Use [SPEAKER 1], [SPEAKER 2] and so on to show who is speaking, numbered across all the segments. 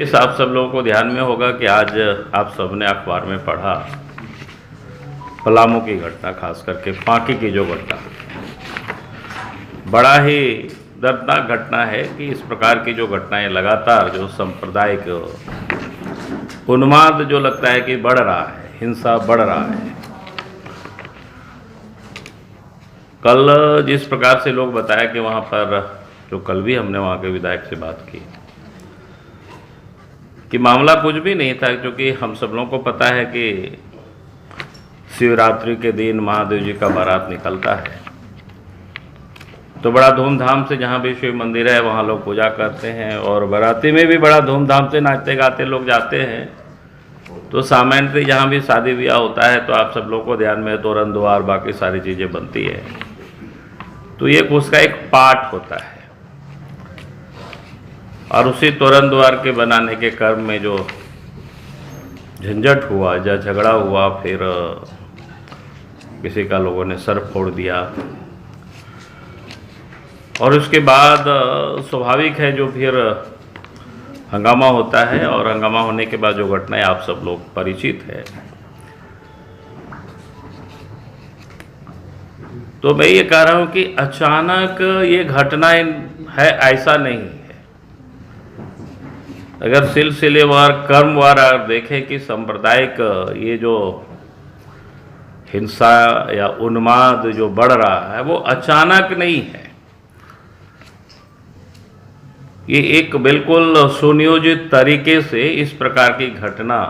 [SPEAKER 1] इस आप सब लोगों को ध्यान में होगा कि आज आप सबने अखबार में पढ़ा पलामू की घटना, खास करके फांकी की जो घटना, बड़ा ही दर्दनाक घटना है कि इस प्रकार की जो घटनाएं लगातार जो सांप्रदायिक उन्माद जो लगता है कि बढ़ रहा है, हिंसा बढ़ रहा है। कल जिस प्रकार से लोग बताया कि वहाँ पर जो कल भी हमने वहाँ के विधायक से बात की कि मामला कुछ भी नहीं था, क्योंकि हम सब लोगों को पता है कि शिवरात्रि के दिन महादेव जी का बारात निकलता है, तो बड़ा धूमधाम से जहाँ भी शिव मंदिर है वहाँ लोग पूजा करते हैं और बाराती में भी बड़ा धूमधाम से नाचते गाते लोग जाते हैं। तो सामान्यतः जहाँ भी शादी ब्याह होता है तो आप सब लोगों को ध्यान में तोरण द्वार बाकी सारी चीज़ें बनती है, तो ये उसका एक पार्ट होता है। और उसी तोरण द्वार के बनाने के क्रम में जो झंझट हुआ, या झगड़ा हुआ, फिर किसी का लोगों ने सर फोड़ दिया, और उसके बाद स्वाभाविक है जो फिर हंगामा होता है, और हंगामा होने के बाद जो घटनाएं आप सब लोग परिचित है। तो मैं ये कह रहा हूं कि अचानक ये घटनाएं है ऐसा नहीं है। अगर सिलसिलेवार क्रमवार देखें कि सांप्रदायिक ये जो हिंसा या उन्माद जो बढ़ रहा है वो अचानक नहीं है, ये एक बिल्कुल सुनियोजित तरीके से इस प्रकार की घटना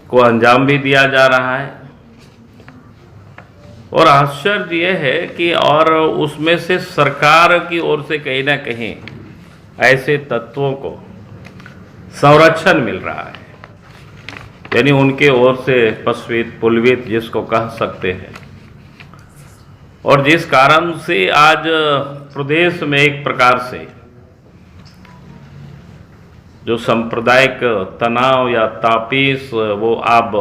[SPEAKER 1] को अंजाम भी दिया जा रहा है। और आश्चर्य यह है कि और उसमें से सरकार की ओर से कहीं ना कहीं ऐसे तत्वों को संरक्षण मिल रहा है, यानी उनके ओर से पश्वित पुलवित जिसको कह सकते हैं। और जिस कारण से आज प्रदेश में एक प्रकार से जो सांप्रदायिक तनाव या तापीस वो अब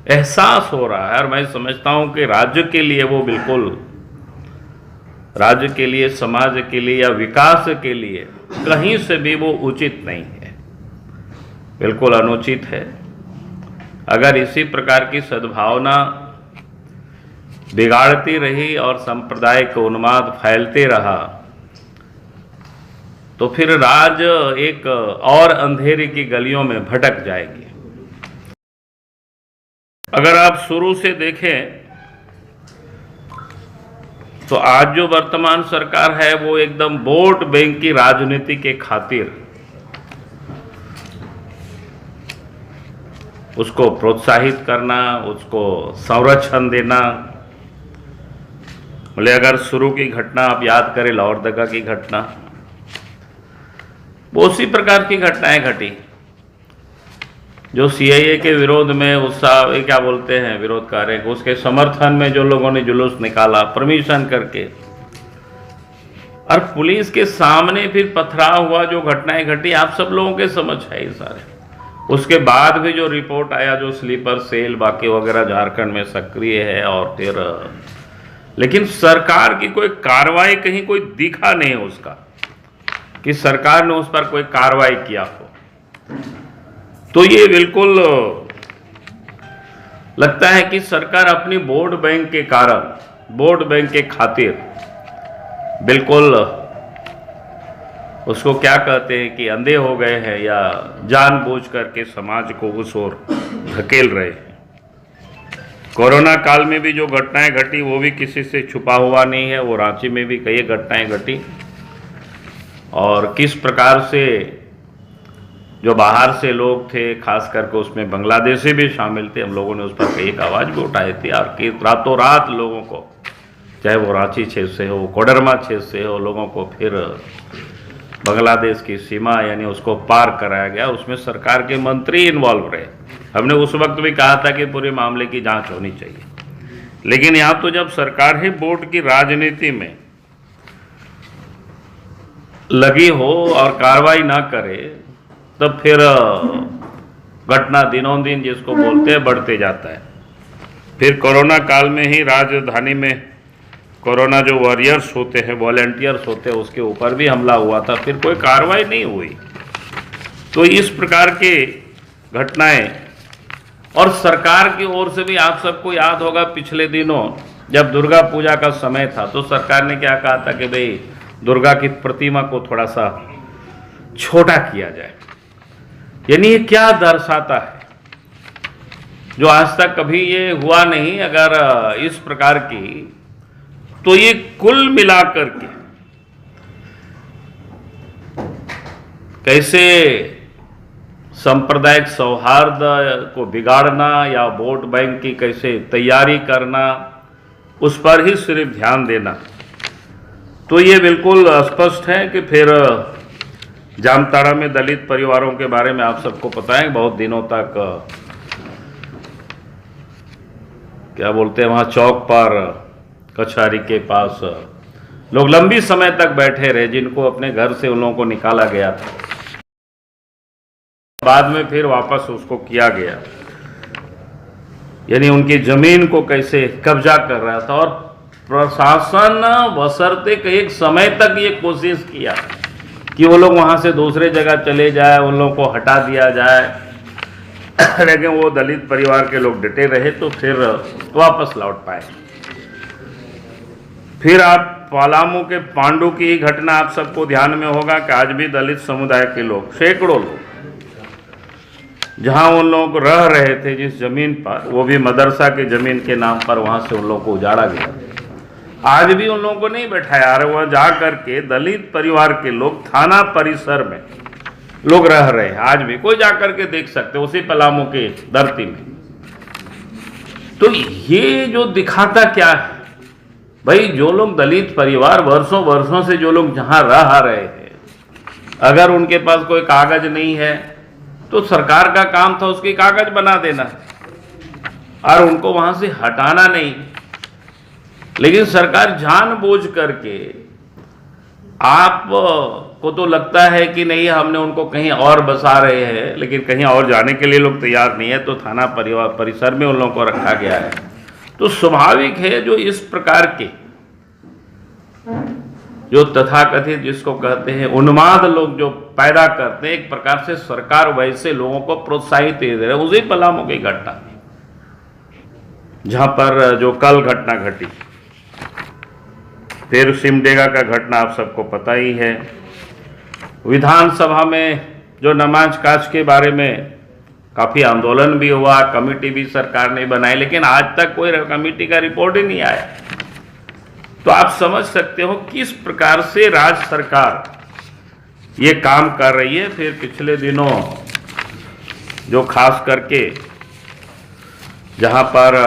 [SPEAKER 1] एहसास हो रहा है, और मैं समझता हूं कि राज्य के लिए वो बिल्कुल, राज्य के लिए, समाज के लिए या विकास के लिए कहीं से भी वो उचित नहीं है, बिल्कुल अनुचित है। अगर इसी प्रकार की सद्भावना बिगाड़ती रही और सांप्रदायिक उन्माद फैलते रहा तो फिर राज्य एक और अंधेरे की गलियों में भटक जाएगी। अगर आप शुरू से देखें तो आज जो वर्तमान सरकार है वो एकदम वोट बैंक की राजनीति के खातिर उसको प्रोत्साहित करना, उसको संरक्षण देना। बोले अगर शुरू की घटना आप याद करें, लाहौरदगा की घटना, वो उसी प्रकार की घटनाएं घटी जो सीएए के विरोध में उत्साह क्या बोलते हैं विरोध कर रहे, उसके समर्थन में जो लोगों ने जुलूस निकाला परमिशन करके, और पुलिस के सामने फिर पथराव हुआ, जो घटनाएं घटी आप सब लोगों के समझ है ये सारे। उसके बाद भी जो रिपोर्ट आया, जो स्लीपर सेल बाकी वगैरह झारखंड में सक्रिय है, और फिर लेकिन सरकार की कोई कार्रवाई कहीं कोई दिखा नहीं उसका कि सरकार ने उस पर कोई कार्रवाई किया हो। तो ये बिल्कुल लगता है कि सरकार अपनी वोट बैंक के कारण, वोट बैंक के खातिर बिल्कुल उसको क्या कहते हैं कि अंधे हो गए हैं, या जानबूझ करके समाज को उस ओर धकेल रहे हैं। कोरोना काल में भी जो घटनाएं घटी वो भी किसी से छुपा हुआ नहीं है, वो रांची में भी कई घटनाएं घटी, और किस प्रकार से जो बाहर से लोग थे, खास करके उसमें बांग्लादेशी भी शामिल थे, हम लोगों ने उस पर एक आवाज़ भी उठाई थी, और कि रातों रात लोगों को, चाहे वो रांची क्षेत्र से हो, कोडरमा क्षेत्र से हो, लोगों को फिर बांग्लादेश की सीमा यानी उसको पार कराया गया। उसमें सरकार के मंत्री इन्वॉल्व रहे। हमने उस वक्त भी कहा था कि पूरे मामले की जांच होनी चाहिए, लेकिन यहाँ तो जब सरकार ही वोट की राजनीति में लगी हो और कार्रवाई ना करे, तब फिर घटना दिनों दिन जिसको बोलते हैं बढ़ते जाता है। फिर कोरोना काल में ही राजधानी में कोरोना जो वॉरियर्स होते हैं, वॉलंटियर्स होते हैं, उसके ऊपर भी हमला हुआ था, फिर कोई कार्रवाई नहीं हुई। तो इस प्रकार के घटनाएं, और सरकार की ओर से भी आप सबको याद होगा पिछले दिनों जब दुर्गा पूजा का समय था तो सरकार ने क्या कहा था कि भाई दुर्गा की प्रतिमा को थोड़ा सा छोटा किया जाए। यानी ये क्या दर्शाता है, जो आज तक कभी ये हुआ नहीं अगर इस प्रकार की, तो ये कुल मिलाकर के कैसे सांप्रदायिक सौहार्द को बिगाड़ना या वोट बैंक की कैसे तैयारी करना, उस पर ही सिर्फ ध्यान देना। तो ये बिल्कुल स्पष्ट है कि फिर जामताड़ा में दलित परिवारों के बारे में आप सबको पता है, बहुत दिनों तक क्या बोलते हैं, वहाँ चौक पर कचहरी के पास लोग लंबी समय तक बैठे रहे, जिनको अपने घर से उन लोगों को निकाला गया था, बाद में फिर वापस उसको किया गया। यानी उनकी जमीन को कैसे कब्जा कर रहा था, और प्रशासन बशर्ते एक समय तक ये कोशिश किया कि वो लोग वहाँ से दूसरे जगह चले जाए, उन लोगों को हटा दिया जाए, लेकिन वो दलित परिवार के लोग डटे रहे तो फिर वापस लौट पाए। फिर आप पलामू के पांडु की घटना आप सबको ध्यान में होगा कि आज भी दलित समुदाय के लोग, सैकड़ों लोग, जहां उन लोग रह रहे थे जिस जमीन पर, वो भी मदरसा की जमीन के नाम पर, वहां से उन लोगों को उजाड़ा गया। आज भी उन लोगों को नहीं बैठाया, और वह जा करके दलित परिवार के लोग थाना परिसर में लोग रह रहे हैं। आज भी कोई जाकर के देख सकते, उसी पलामू के धरती में। तो ये जो दिखाता क्या है भाई, जो लोग दलित परिवार वर्षों वर्षों से जो लोग जहां रह रहे हैं, अगर उनके पास कोई कागज नहीं है तो सरकार का काम था उसकी कागज बना देना और उनको वहां से हटाना नहीं। लेकिन सरकार जानबूझ करके, आप को तो लगता है कि नहीं हमने उनको कहीं और बसा रहे हैं, लेकिन कहीं और जाने के लिए लोग तैयार नहीं है, तो थाना परिसर में उन लोगों को रखा गया है। तो स्वाभाविक है जो इस प्रकार के जो तथाकथित जिसको कहते हैं उन्माद लोग जो पैदा करते हैं, एक प्रकार से सरकार वैसे लोगों को प्रोत्साहित दे रहे। उसी पलामू की घटना जहां पर जो कल घटना घटी, फिर सिमडेगा का घटना आप सबको पता ही है। विधानसभा में जो नमाज काज के बारे में काफ़ी आंदोलन भी हुआ, कमेटी भी सरकार ने बनाई, लेकिन आज तक कोई कमेटी का रिपोर्ट ही नहीं आया। तो आप समझ सकते हो किस प्रकार से राज्य सरकार ये काम कर रही है। फिर पिछले दिनों जो खास करके जहां पर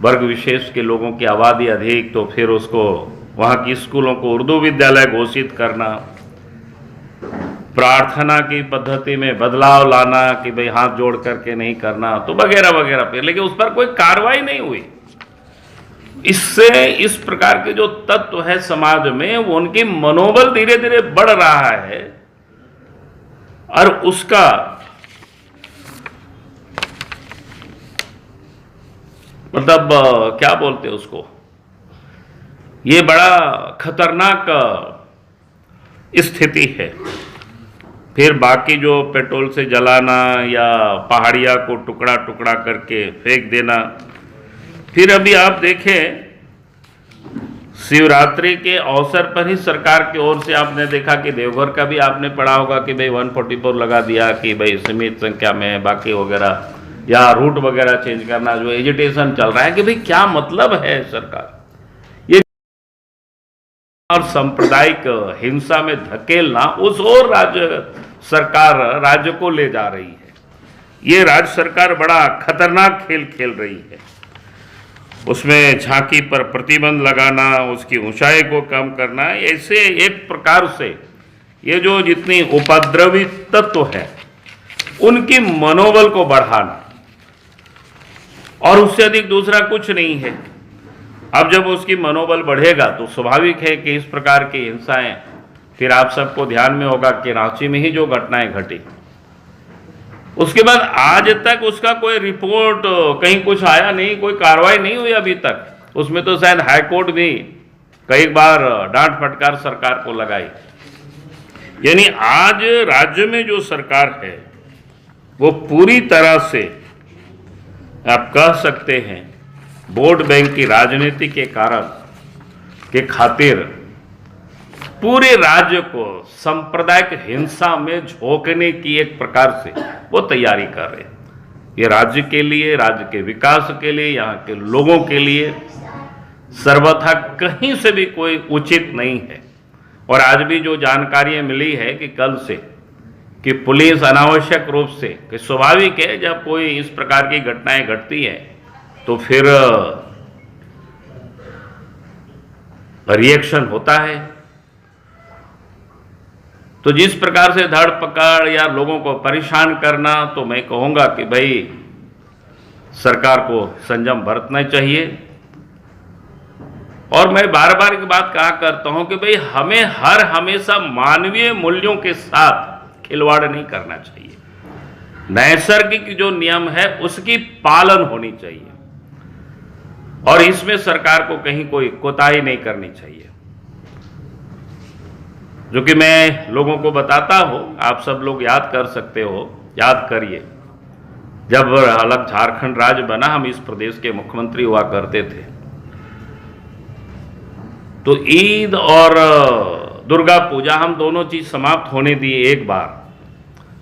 [SPEAKER 1] वर्ग विशेष के लोगों की आबादी अधिक, तो फिर उसको वहाँ की स्कूलों को उर्दू विद्यालय घोषित करना, प्रार्थना की पद्धति में बदलाव लाना कि भाई हाथ जोड़ करके नहीं करना, तो वगैरह वगैरह पे, लेकिन उस पर कोई कार्रवाई नहीं हुई। इससे इस प्रकार के जो तत्व है समाज में, वो उनकी मनोबल धीरे धीरे बढ़ रहा है और उसका मतलब क्या बोलते हैं उसको, ये बड़ा खतरनाक स्थिति है। फिर बाकी जो पेट्रोल से जलाना या पहाड़िया को टुकड़ा टुकड़ा करके फेंक देना। फिर अभी आप देखें शिवरात्रि के अवसर पर ही सरकार की ओर से आपने देखा कि देवघर का भी आपने पढ़ा होगा कि भाई 144 लगा दिया कि भाई सीमित संख्या में, बाकी वगैरह, या रूट वगैरह चेंज करना, जो एजिटेशन चल रहा है कि भाई क्या मतलब है सरकार ये, और सांप्रदायिक हिंसा में धकेलना, उस और राज्य सरकार राज्य को ले जा रही है। ये राज्य सरकार बड़ा खतरनाक खेल खेल रही है। उसमें झांकी पर प्रतिबंध लगाना, उसकी ऊंचाई को कम करना, ऐसे एक प्रकार से ये जो जितनी उपद्रवी तत्व है उनकी मनोबल को बढ़ाना, और उससे अधिक दूसरा कुछ नहीं है। अब जब उसकी मनोबल बढ़ेगा तो स्वाभाविक है कि इस प्रकार की हिंसाएं, फिर आप सबको ध्यान में होगा कि रांची में ही जो घटनाएं घटी, उसके बाद आज तक उसका कोई रिपोर्ट कहीं कुछ आया नहीं, कोई कार्रवाई नहीं हुई अभी तक। उसमें तो शायद हाईकोर्ट भी कई बार डांट फटकार सरकार को लगाई। यानी आज राज्य में जो सरकार है वो पूरी तरह से आप कह सकते हैं वोट बैंक की राजनीति के कारण के खातिर पूरे राज्य को सांप्रदायिक हिंसा में झोंकने की एक प्रकार से वो तैयारी कर रहे हैं। ये राज्य के लिए, राज्य के विकास के लिए, यहाँ के लोगों के लिए सर्वथा कहीं से भी कोई उचित नहीं है। और आज भी जो जानकारियां मिली है कि कल से कि पुलिस अनावश्यक रूप से, कि स्वाभाविक है जब कोई इस प्रकार की घटनाएं घटती है तो फिर रिएक्शन होता है। तो जिस प्रकार से धड़ पकड़ या लोगों को परेशान करना, तो मैं कहूँगा कि भाई सरकार को संयम बरतना चाहिए। और मैं बार बार एक बात कहा करता हूं कि भाई हमें हर हमेशा मानवीय मूल्यों के साथ खिलवाड़ नहीं करना चाहिए। नैसर्गिक जो नियम है उसकी पालन होनी चाहिए और इसमें सरकार को कहीं कोई कोताही नहीं करनी चाहिए। जो कि मैं लोगों को बताता हूं, आप सब लोग याद कर सकते हो, याद करिए जब अलग झारखंड राज्य बना, हम इस प्रदेश के मुख्यमंत्री हुआ करते थे, तो ईद और दुर्गा पूजा हम दोनों चीज समाप्त होने दिए। एक बार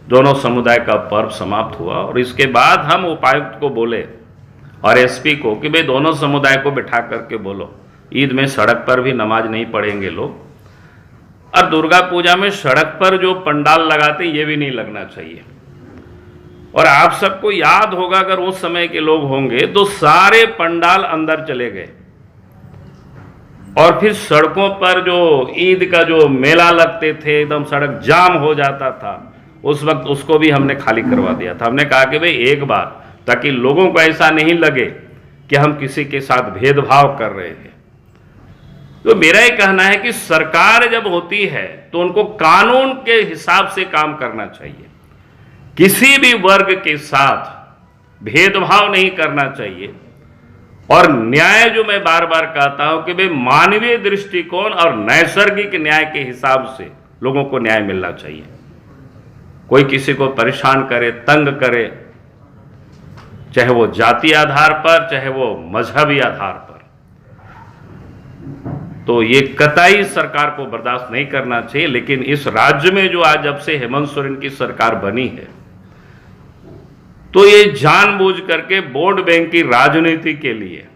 [SPEAKER 1] दोनों समुदाय का पर्व समाप्त हुआ और इसके बाद हम उपायुक्त को बोले और एसपी को कि भाई दोनों समुदाय को बिठा करके बोलो, ईद में सड़क पर भी नमाज नहीं पढ़ेंगे लोग, और दुर्गा पूजा में सड़क पर जो पंडाल लगाते ये भी नहीं लगना चाहिए। और आप सबको याद होगा, अगर उस समय के लोग होंगे तो सारे पंडाल अंदर चले गए और फिर सड़कों पर जो ईद का जो मेला लगते थे, एकदम सड़क जाम हो जाता था, उस वक्त उसको भी हमने खाली करवा दिया था। हमने कहा कि भाई एक बार, ताकि लोगों को ऐसा नहीं लगे कि हम किसी के साथ भेदभाव कर रहे हैं। तो मेरा ये कहना है कि सरकार जब होती है तो उनको कानून के हिसाब से काम करना चाहिए, किसी भी वर्ग के साथ भेदभाव नहीं करना चाहिए। और न्याय जो मैं बार बार कहता हूं कि भाई मानवीय दृष्टिकोण और नैसर्गिक न्याय के हिसाब से लोगों को न्याय मिलना चाहिए। कोई किसी को परेशान करे, तंग करे, चाहे वो जाति आधार पर, चाहे वो मजहबी आधार पर, तो ये कतई सरकार को बर्दाश्त नहीं करना चाहिए। लेकिन इस राज्य में जो आज जब से हेमंत सोरेन की सरकार बनी है, तो ये जानबूझ करके वोट बैंक की राजनीति के लिए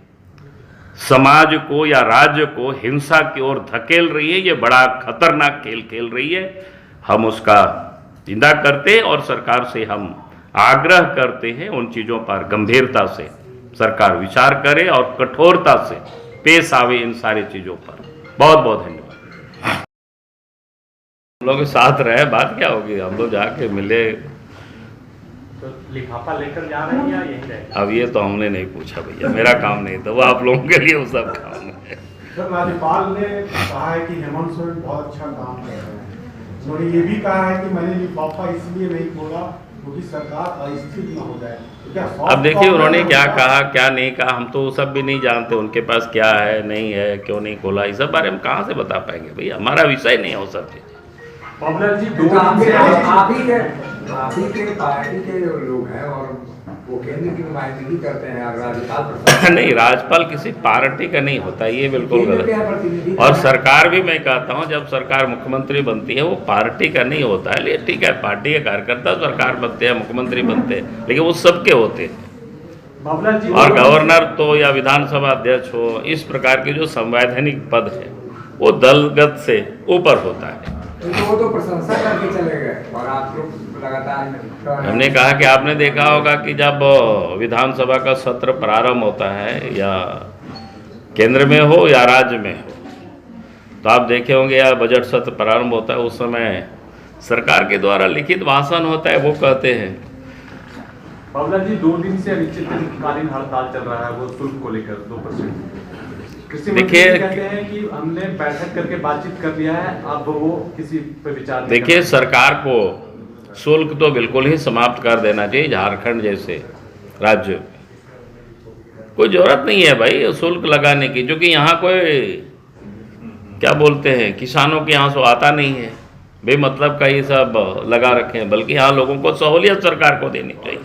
[SPEAKER 1] समाज को या राज्य को हिंसा की ओर धकेल रही है। ये बड़ा खतरनाक खेल खेल रही है। हम उसका निंदा करते हैं और सरकार से हम आग्रह करते हैं उन चीज़ों पर गंभीरता से सरकार विचार करे और कठोरता से पेश आवे इन सारी चीज़ों पर। बहुत बहुत धन्यवाद। हम लोग साथ रहे, बात क्या होगी, हम लोग जाके मिले।
[SPEAKER 2] तो लिफाफा लेकर जा रहे हैं या यही रहे?
[SPEAKER 1] अब ये तो हमने नहीं पूछा भैया, मेरा काम नहीं था, वो आप लोगों के लिए वो सब काम है।
[SPEAKER 3] सर, राज्यपाल ने कहा है कि हेमंत सोरेन बहुत अच्छा काम कर रहे हैं। उन्होंने ये भी कहा है कि मैंने लिफाफा इसलिए नहीं खोला क्योंकि सरकार अस्थिर न हो जाए। तो क्या
[SPEAKER 1] अब देखिए उन्होंने क्या कहा क्या नहीं कहा, हम तो वो सब भी नहीं जानते, उनके पास क्या है नहीं है, क्यों नहीं खोला, इस सब बारे में कहाँ से बता पाएंगे भैया, हमारा विषय नहीं हो सब चीज़।
[SPEAKER 2] पॉपुलर जी
[SPEAKER 4] तो आप ही के पार्टी के लोग हैं और वो केंद्र की नुमाइंदगी करते हैं, राज्यपाल
[SPEAKER 1] नहीं, राज्यपाल किसी पार्टी का नहीं होता, ये बिल्कुल गलत है। और सरकार भी मैं कहता हूँ जब सरकार मुख्यमंत्री बनती है वो पार्टी का नहीं होता है। ले ठीक है, पार्टी के कार्यकर्ता सरकार बनते हैं, मुख्यमंत्री बनते हैं, लेकिन वो सबके होते हैं। और गवर्नर तो या विधानसभा अध्यक्ष हो, इस प्रकार के जो संवैधानिक पद है वो दलगत से ऊपर होता है।
[SPEAKER 4] वो तो प्रशंसा करके चले गए और आप लोग लगातार।
[SPEAKER 1] हमने कहा कि आपने देखा होगा कि जब विधानसभा का सत्र प्रारंभ होता है, या केंद्र में हो या राज्य में हो, तो आप देखे होंगे या बजट सत्र प्रारंभ होता है, उस समय सरकार के द्वारा लिखित भाषण होता है, वो कहते हैं।
[SPEAKER 2] बाबूलाल जी 2 दिन से अनिश्चितकालीन हड़ताल चल रहा है, वो शुल्क को लेकर 2%।
[SPEAKER 1] देखिए
[SPEAKER 2] कहते हैं कि हमने बैठक करके बातचीत कर लिया है, अब वो किसी पे विचार।
[SPEAKER 1] देखिए सरकार को शुल्क तो बिल्कुल ही समाप्त कर देना चाहिए। झारखंड जैसे राज्य कोई जरूरत नहीं है भाई शुल्क लगाने की, क्योंकि यहाँ कोई क्या बोलते हैं किसानों के यहाँ से आता नहीं है, बेमतलब का ये सब लगा रखे हैं, बल्कि यहाँ लोगों को सहूलियत सरकार को देनी चाहिए।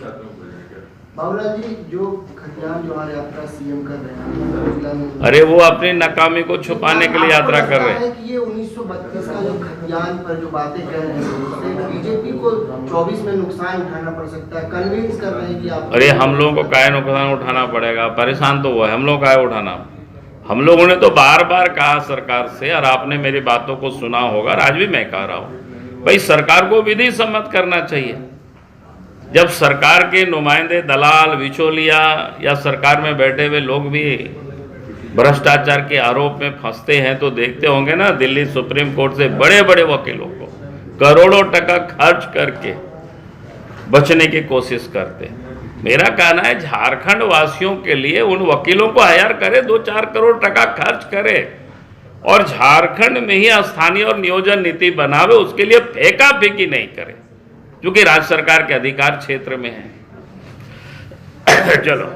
[SPEAKER 5] बाबूलाल जी, जो खतियान जो हमारे यात्रा सीएम कर रहे हैं,
[SPEAKER 1] अरे वो अपनी नाकामी को छुपाने के लिए यात्रा कर रहे हैं।
[SPEAKER 5] कि ये 1932 का जो खतियान पर जो बातें कह रहे हैं उससे बीजेपी को 24 में नुकसान उठाना पड़ सकता है, कन्विंस कर रहे हैं कि आप।
[SPEAKER 1] अरे हम लोगों को काय नुकसान उठाना पड़ेगा, परेशान तो वो है, हम लोग काय उठाना। हम लोगों ने तो बार बार कहा सरकार से, और आपने मेरी बातों को सुना होगा, और आज भी मैं कह रहा हूँ भाई सरकार को विधि सम्मत करना चाहिए। जब सरकार के नुमाइंदे दलाल बिचौलिया या सरकार में बैठे हुए लोग भी भ्रष्टाचार के आरोप में फंसते हैं तो देखते होंगे ना, दिल्ली सुप्रीम कोर्ट से बड़े बड़े वकीलों को करोड़ों टका खर्च करके बचने की कोशिश करते हैं। मेरा कहना है झारखंड वासियों के लिए उन वकीलों को हायर करे, 2-4 करोड़ टका खर्च करे और झारखंड में ही स्थानीय और नियोजन नीति बनावे, उसके लिए फेंका फेंकी नहीं करे, क्योंकि राज्य सरकार के अधिकार क्षेत्र में है। चलो